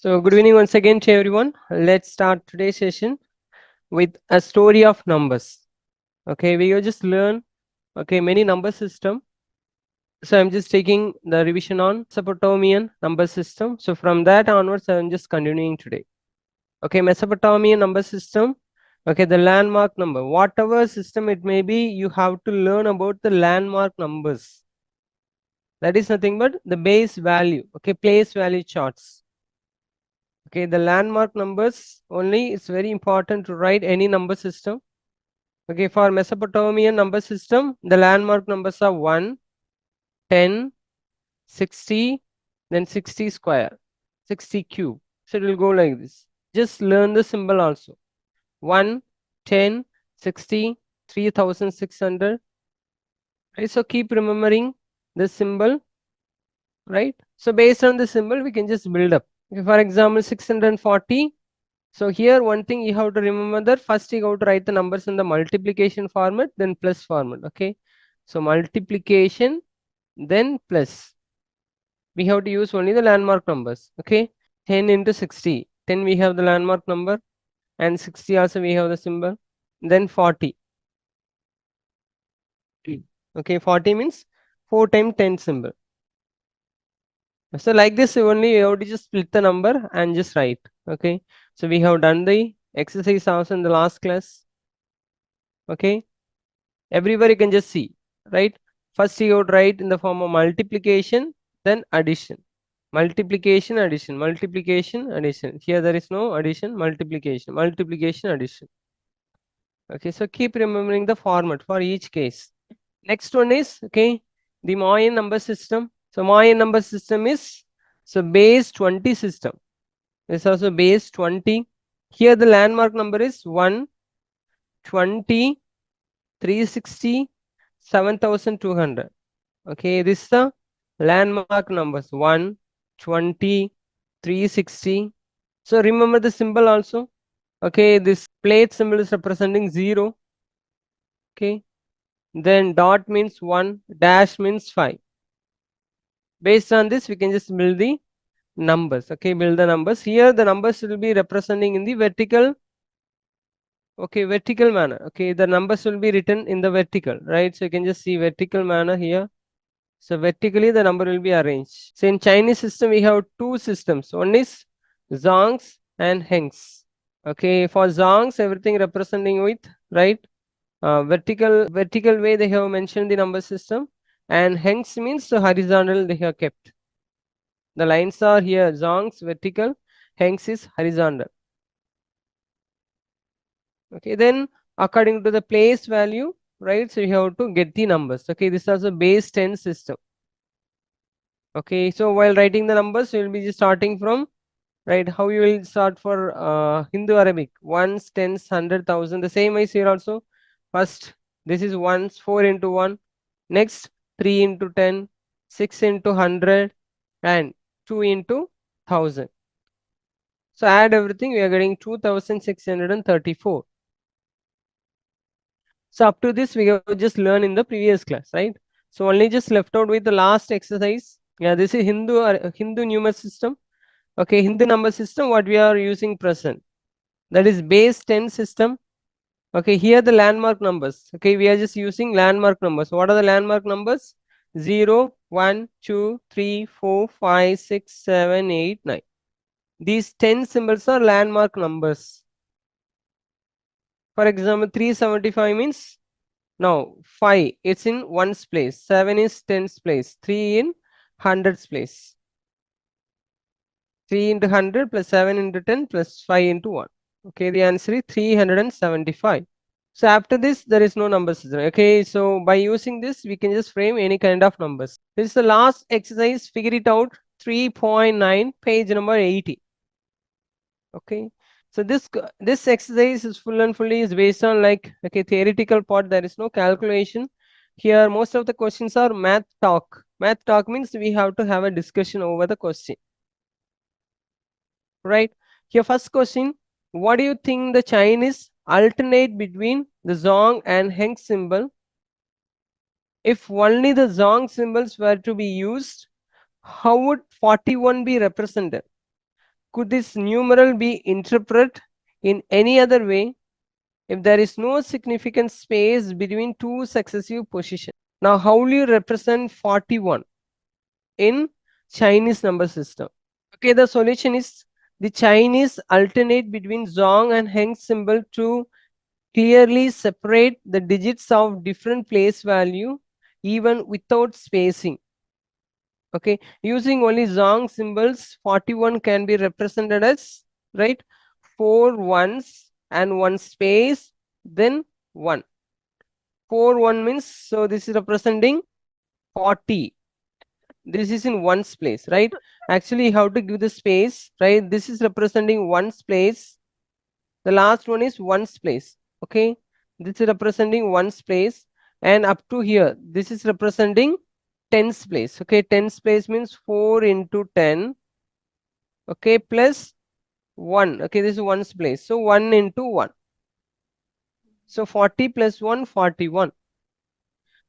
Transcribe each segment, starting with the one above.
So, good evening once again to everyone. Let's start today's session with a story of numbers. Okay, we will just learn many number system. So, I'm just taking the revision on Mesopotamian number system. So, from that onwards, I'm just continuing today. Okay, Mesopotamian number system. Okay, the landmark number, whatever system it may be, you have to learn about the landmark numbers. That is nothing but the base value. Okay, place value charts. Okay, the landmark numbers only, it's very important to write any number system. Okay, for Mesopotamian number system, the landmark numbers are 1, 10, 60, then 60 square, 60 cube. So it will go like this. Just learn the symbol also. 1, 10, 60, 3600. Right, so keep remembering the symbol, right? So based on the symbol, we can just build up. Okay, for example, 640. So here one thing you have to remember that first you have to write the numbers in the multiplication format, then plus format. Okay. So multiplication, then plus. We have to use only the landmark numbers. Okay. 10 into 60. 10 we have the landmark number, and 60 also we have the symbol. Then 40. Okay. 40 means 4 times 10 symbol. So like this only you have to just split the number and just write. Okay. So we have done the exercise also in the last class. Okay. Everywhere you can just see, right? First you would write in the form of multiplication, then addition. Multiplication, addition, multiplication, addition. Here there is no addition, multiplication, multiplication, addition. Okay, so keep remembering the format for each case. Next one is, okay, the Mayan number system. So Mayan number system is, so base 20 system. It's also base 20. Here the landmark number is 1, 20, 360, 7200. Okay, this is the landmark numbers 1, 20, 360. So remember the symbol also. Okay, this plate symbol is representing 0. Okay, then dot means 1, dash means 5. Based on this, we can just build the numbers. Okay, build the numbers. Here the numbers will be representing in the vertical. Okay, vertical manner. Okay, the numbers will be written in the vertical, right? So you can just see vertical manner here. So vertically the number will be arranged. So in Chinese system we have two systems. One is zongs and hengs. Okay, for zongs everything representing with, right, vertical way they have mentioned the number system, and hengs means the horizontal they have kept. The lines are here zongs vertical, hengs is horizontal. Okay, then according to the place value, right, so you have to get the numbers. Okay, this is also base 10 system. Okay, so while writing the numbers, you will be just starting from, right, how you will start for Hindu Arabic, ones, tens, 100,000. The same is here also. First, this is ones, 4 into 1. Next, 3 into 10, 6 into 100, and 2 into 1000. So add everything, we are getting 2634. So up to this, we have just learned in the previous class, right? So only just left out with the last exercise. Yeah, this is Hindu numer system. Okay, Hindu number system, what we are using present. That is base 10 system. Okay, here the landmark numbers. Okay, we are just using landmark numbers. What are the landmark numbers? 0, 1, 2, 3, 4, 5, 6, 7, 8, 9. These 10 symbols are landmark numbers. For example, 375 means, now 5, it's in 1's place. 7 is 10's place. 3 in 100's place. 3 into 100 plus 7 into 10 plus 5 into 1. Okay, the answer is 375. So after this, there is no number system. Okay, so by using this, we can just frame any kind of numbers. This is the last exercise. Figure it out. 3.9, page number 80. Okay, so this exercise is full and fully is based on like, okay, theoretical part. There is no calculation here. Most of the questions are math talk. Math talk means we have to have a discussion over the question. Right, here first question, what do you think the Chinese alternate between the zong and heng symbol? If only the zong symbols were to be used, how would 41 be represented? Could this numeral be interpreted in any other way if there is no significant space between two successive positions? Now, how will you represent 41 in Chinese number system? Okay, the solution is the Chinese alternate between Zong and Heng symbol to clearly separate the digits of different place value even without spacing. Okay, using only Zong symbols, 41 can be represented as, right, 4 ones and 1 space, then 1. 4 1 means, so this is representing 40. This is in ones place, right? Actually, how to give the space, right? This is representing ones place. The last one is ones place. Okay, this is representing ones place, and up to here, this is representing tens place. Okay, tens place means 4 into 10. Okay, plus 1. Okay, this is ones place. So 1 into 1. So 40 plus 1, 41.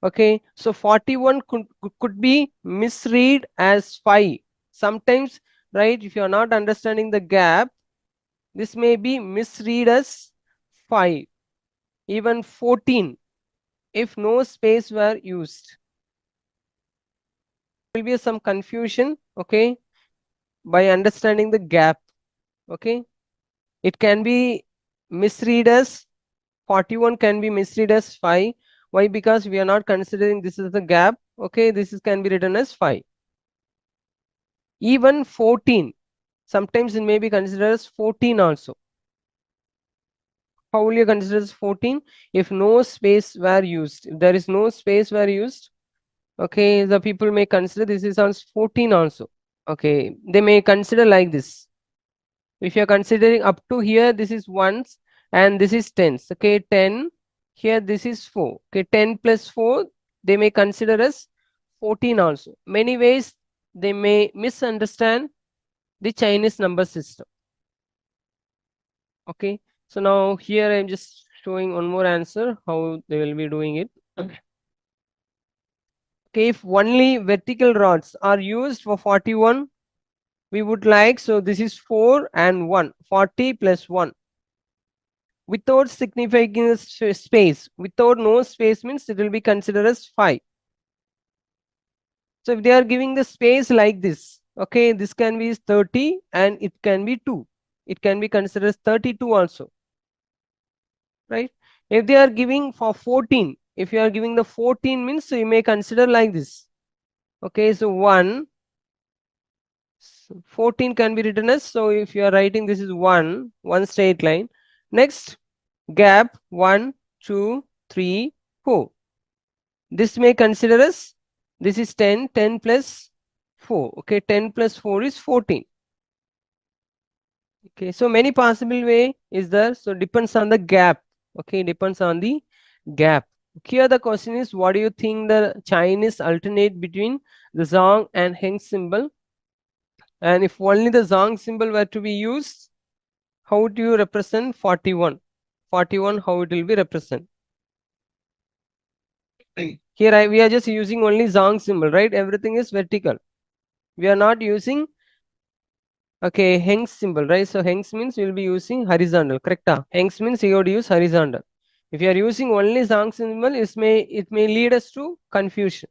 Okay, so 41 could be misread as 5 sometimes, right? If you are not understanding the gap, this may be misread as 5, even 14 if no space were used. There will be some confusion, okay, by understanding the gap. Okay, it can be misread as 41, can be misread as 5. Why? Because we are not considering this is the gap. Okay, this is can be written as 5. Even 14, sometimes it may be considered as 14 also. How will you consider as 14? If no space were used, if there is no space were used, okay, the people may consider this is as 14 also. Okay, they may consider like this. If you are considering up to here, this is ones and this is tens. Okay, 10, here this is 4. Okay, 10 plus 4, they may consider as 14 also. Many ways they may misunderstand the Chinese number system. Okay, so now here I'm just showing one more answer how they will be doing it. Okay, if only vertical rods are used for 41, we would like, so this is 4 and 1, 40 plus 1. Without significant space, without no space means it will be considered as 5. So if they are giving the space like this, okay, this can be 30 and it can be 2. It can be considered as 32 also, right? If they are giving for 14, if you are giving the 14 means, so you may consider like this. Okay, so 1, 14 can be written as, so if you are writing this is 1 straight line. Next, gap 1, 2, 3, 4. This may consider as, this is 10, 10 plus 4. Okay, 10 plus 4 is 14. Okay, so many possible way is there. So depends on the gap. Okay, depends on the gap. Here the question is, what do you think the Chinese alternate between the Zong and Heng symbol? And if only the Zong symbol were to be used, how do you represent 41? 41, how it will be represented? Here we are just using only Zong symbol, right? Everything is vertical. We are not using, okay, Heng's symbol, right? So Heng's means we will be using horizontal, correct? Heng's means you have to use horizontal. If you are using only Zong symbol, it may lead us to confusion.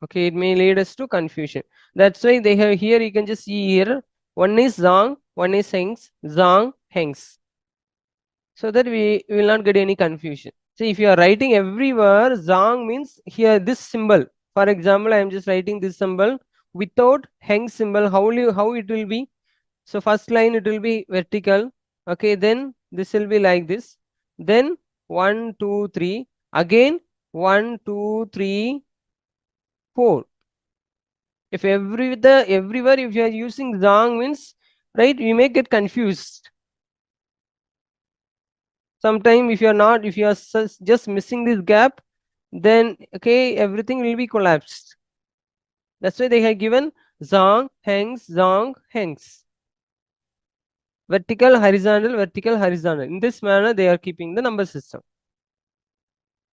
Okay, it may lead us to confusion. That's why they have here, you can just see here, one is Zong, one is Heng's, Zong, Heng's. So that we will not get any confusion. See, if you are writing everywhere, Zong means here this symbol. For example, I am just writing this symbol without Heng symbol. How it will be? So first line it will be vertical. Okay, then this will be like this. Then 1, 2, 3. Again 1, 2, 3, 4. If everywhere if you are using Zong means, right, you may get confused. Sometime if you are not, if you are just missing this gap, then okay, everything will be collapsed. That's why they have given Zong, Hengs, Zong, Hengs. Vertical, horizontal, vertical, horizontal. In this manner, they are keeping the number system.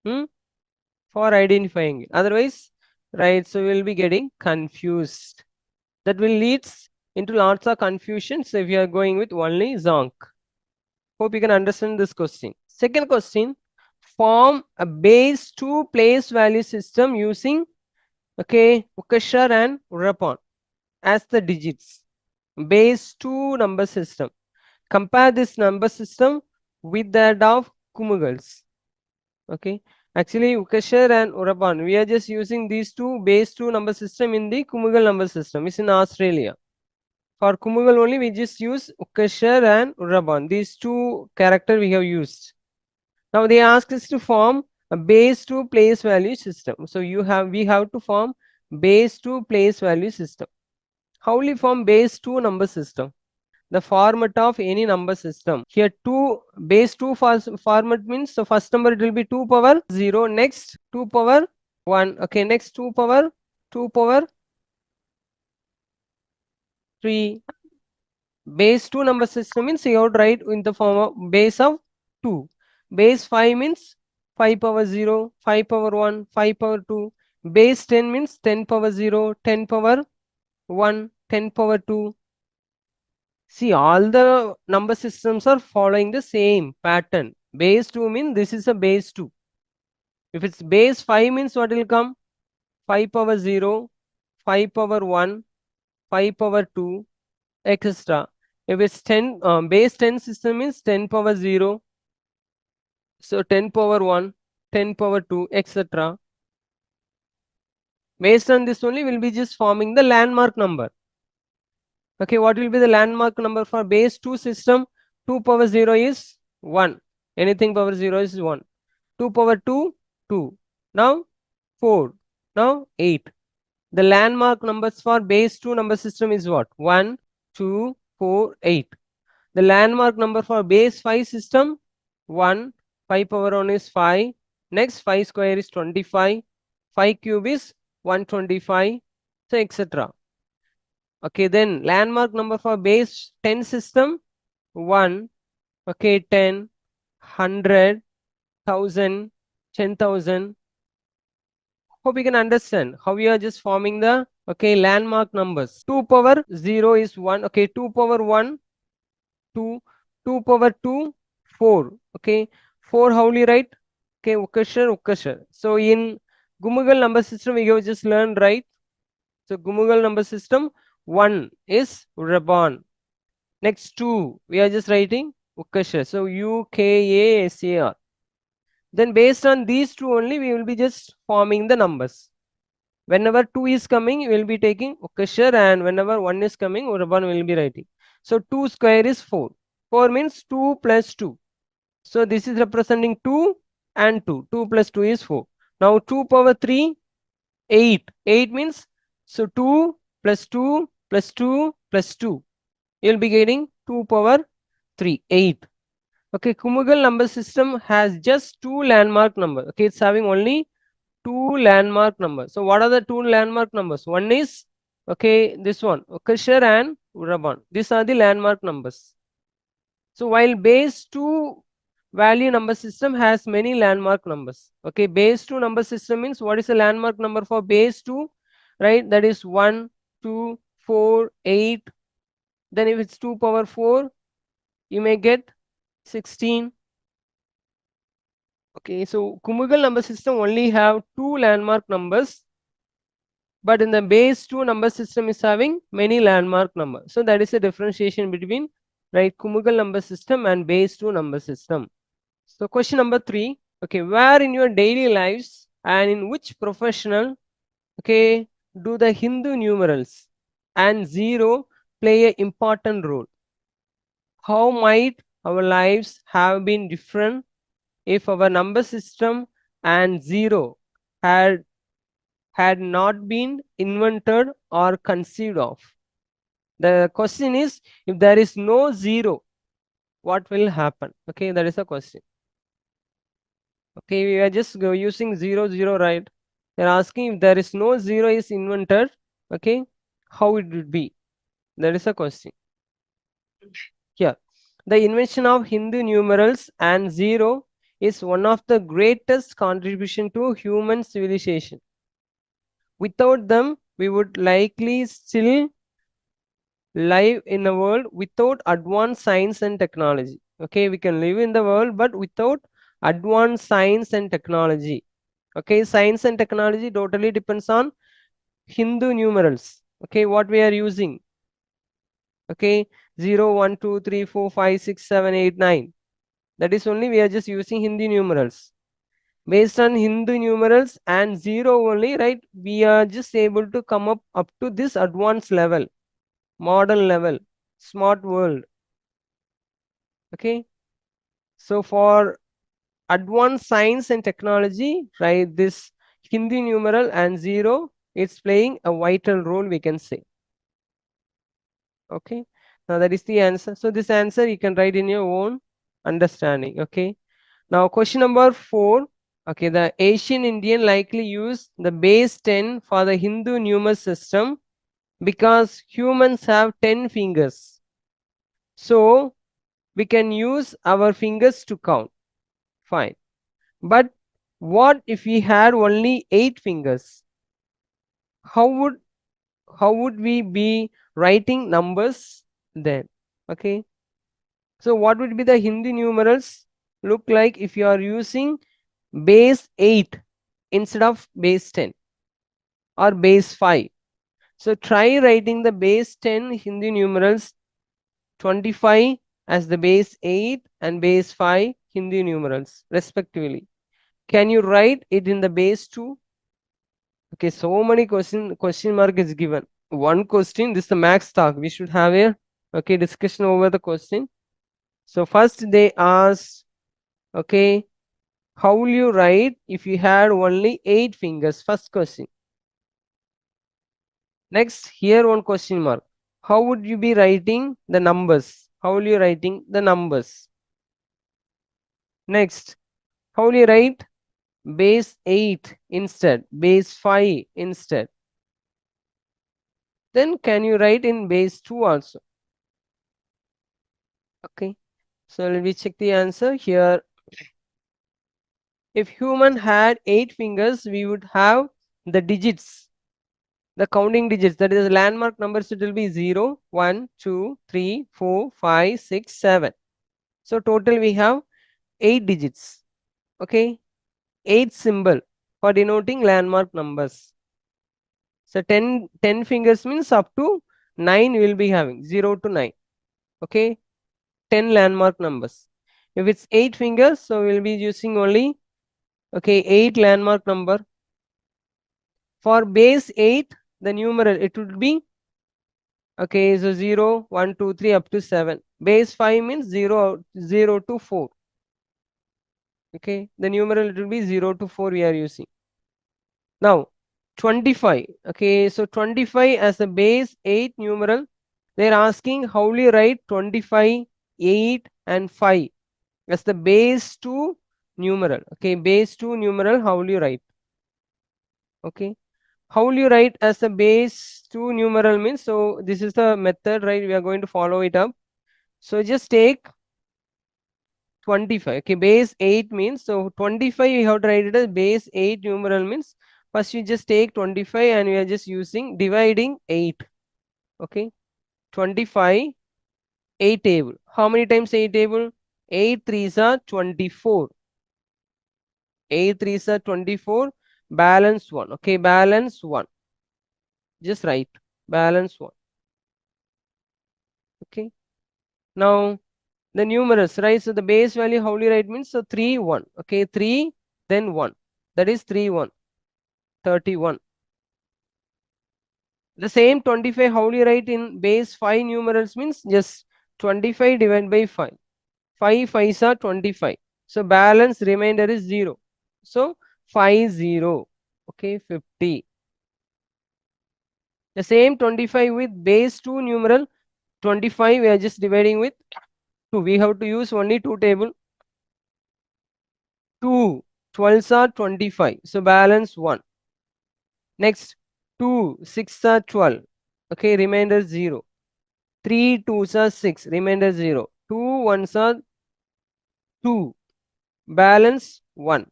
For identifying it. Otherwise, right, so we'll be getting confused. That will lead into lots of confusions if you are going with only zonk. Hope you can understand this question. Second question, form a base 2 place value system using Ukashar and Urapon as the digits. Base 2 number system. Compare this number system with that of Kumugals. Okay. Actually, Ukashar and Urapon, we are just using these two base 2 number system in the Kumugal number system. It's in Australia. For Kumugal only, we just use Ukashar and Urapon. These two character we have used. Now they ask us to form a base 2 place value system. So we have to form base 2 place value system. How will you form base 2 number system? The format of any number system. Here 2 base 2 format means the first number it will be 2 power 0, next 2 power 1, okay, next 2 power 3. Base 2 number system means you have to write in the form of base of 2. Base 5 means 5 power 0, 5 power 1, 5 power 2. Base 10 means 10 power 0, 10 power 1, 10 power 2. See, all the number systems are following the same pattern. Base 2 means this is a base 2. If it's base 5 means what will come? 5 power 0, 5 power 1, 5 power 2, etc. If it's 10, base 10 system means 10 power 0, so 10 power 1, 10 power 2, etc. Based on this only, we'll be just forming the landmark number. Okay, what will be the landmark number for base 2 system? 2 power 0 is 1. Anything power 0 is 1. 2 power 2, 2. Now 4. Now 8. The landmark numbers for base 2 number system is what? 1, 2, 4, 8. The landmark number for base 5 system 1, 5 power 1 is 5. Next 5 square is 25. 5 cube is 125. So etc. Okay, then landmark number for base 10 system 1, okay, 10, 100, 1000, 10,000. Hope you can understand how we are just forming the landmark numbers. 2 power 0 is 1. Okay, 2 power 1, 2. 2 power 2, 4. Okay, 4 how will you write? Okay, Ukashar. So in Gumugal number system we have just learned, right? So Gumugal number system 1 is Raban. Next 2 we are just writing Ukashar. So Ukasar. Then based on these two only we will be just forming the numbers. Whenever 2 is coming, we will be taking Ukashar, and whenever 1 is coming, Urban will be writing. So 2 square is 4. 4 means 2 plus 2. So this is representing 2 and 2. 2 plus 2 is 4. Now 2 power 3, 8. 8 means, so 2 plus 2 plus 2 plus 2. You will be getting 2 power 3, 8. Okay, Kumugal number system has just 2 landmark numbers. Okay, it's having only 2 landmark numbers. So what are the 2 landmark numbers? One is, okay, this one, Ukashar and Uraban. These are the landmark numbers. So while base 2 value number system has many landmark numbers. Okay, base 2 number system means what is the landmark number for base 2? Right, that is 1, 2, 4, 8. Then if it's 2 power 4, you may get 16. Okay, so Kumugal number system only have 2 landmark numbers, but in the base 2 number system is having many landmark numbers. So that is a differentiation between, right, Kumugal number system and base 2 number system. So question number 3, okay, where in your daily lives and in which professional, okay, do the Hindu numerals and 0 play an important role? How might our lives have been different if our number system and 0 had not been invented or conceived of? The question is, if there is no 0, what will happen? Okay, that is a question. Okay, we are just using 0, 0, right? They're asking if there is no 0 is invented, okay, how it would be? That is a question. Here, the invention of Hindu numerals and 0 is one of the greatest contribution to human civilization. Without them, we would likely still live in a world without advanced science and technology. Okay, we can live in the world but without advanced science and technology. Okay, science and technology totally depends on Hindu numerals. Okay, what we are using. Okay, 0, 1, 2, 3, 4, 5, 6, 7, 8, 9. That is only we are just using Hindi numerals. Based on Hindu numerals and 0 only, right? We are just able to come up to this advanced level, modern level, smart world. Okay, so for advanced science and technology, right? This Hindi numeral and 0, it's playing a vital role, we can say. Okay, now that is the answer. So this answer you can write in your own understanding. Okay, now question number 4. Okay, the Asian Indian likely used the base 10 for the Hindu numeral system because humans have 10 fingers. So we can use our fingers to count. Fine. But what if we had only 8 fingers? How would how would we be writing numbers then? Okay. So what would be the Hindi numerals look like if you are using base 8 instead of base 10 or base 5? So try writing the base 10 Hindi numerals 25 as the base 8 and base 5 Hindi numerals respectively. Can you write it in the base 2? Okay, so many question mark is given. One question, this is the max talk. We should have a okay discussion over the question. So first they asked, okay, how will you write if you had only 8 fingers? First question. Next, here one question mark. How would you be writing the numbers? How will you writing the numbers? Next, how will you write base 8 instead, base 5 instead? Then can you write in base 2 also? Okay, so let me check the answer here. If human had 8 fingers, we would have the digits, the counting digits, that is landmark numbers. It will be 0, 1, 2, 3, 4, 5, 6, 7. So total we have 8 digits. Okay, 8 symbol for denoting landmark numbers. So 10 fingers means up to 9 will be having 0 to 9. Okay, 10 landmark numbers. If it's 8 fingers, so we'll be using only okay 8 landmark number. For base 8, the numeral it would be okay, so 0, 1, 2, 3 up to 7. Base 5 means 0, 0 to 4. Okay, the numeral it will be 0 to 4 we are using. Now 25. Okay, so 25 as a base 8 numeral. They're asking how will you write 25, 8 and 5 as the base 2 numeral. Okay, base 2 numeral, how will you write? Okay, how will you write as a base 2 numeral means, so this is the method, right? We are going to follow it up. So just take 25. Okay, base 8 means, so 25 you have to write it as base 8 numeral means, first you just take 25 and we are just using dividing 8. Okay, 25, 8 table. How many times 8 table? 8 threes are 24. 8 threes are 24. Balance 1. Okay, balance 1. Just write balance 1. Okay, now the numerals, right? So the base value, how do you write means, so 3, 1. Okay, 3, then 1. That is 3, 1. 31. The same 25, how do you write in base 5 numerals means, just 25 divided by 5. 5 5s are 25. So balance remainder is 0. So 5, 0. Okay, 50. The same 25 with base 2 numeral, 25 we are just dividing with 2. We have to use only 2 table. 2 12s are 25. So balance 1. Next 2 6 are 12. Okay, remainder 0. 3 2s are 6. Remainder 0. 2 1s are 2. Balance 1.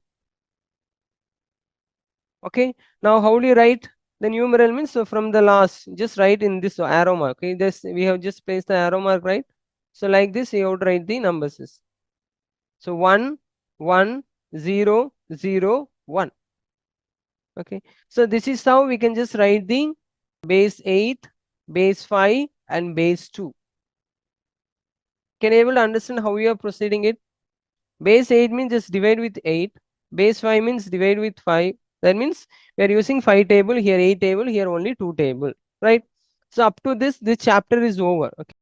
Okay, now how do you write The numeral means, so from the last, just write in this arrow mark. Okay, this we have just placed the arrow mark, right? So like this, you have to write the numbers. So 1, 1, 0, 0, 1. Okay, so this is how we can just write the base 8, base 5, and base 2. Can you able to understand how we are proceeding it? Base 8 means just divide with 8. Base 5 means divide with 5. That means we are using 5 table, here 8 table, here only 2 table, right? So up to this chapter is over. Okay.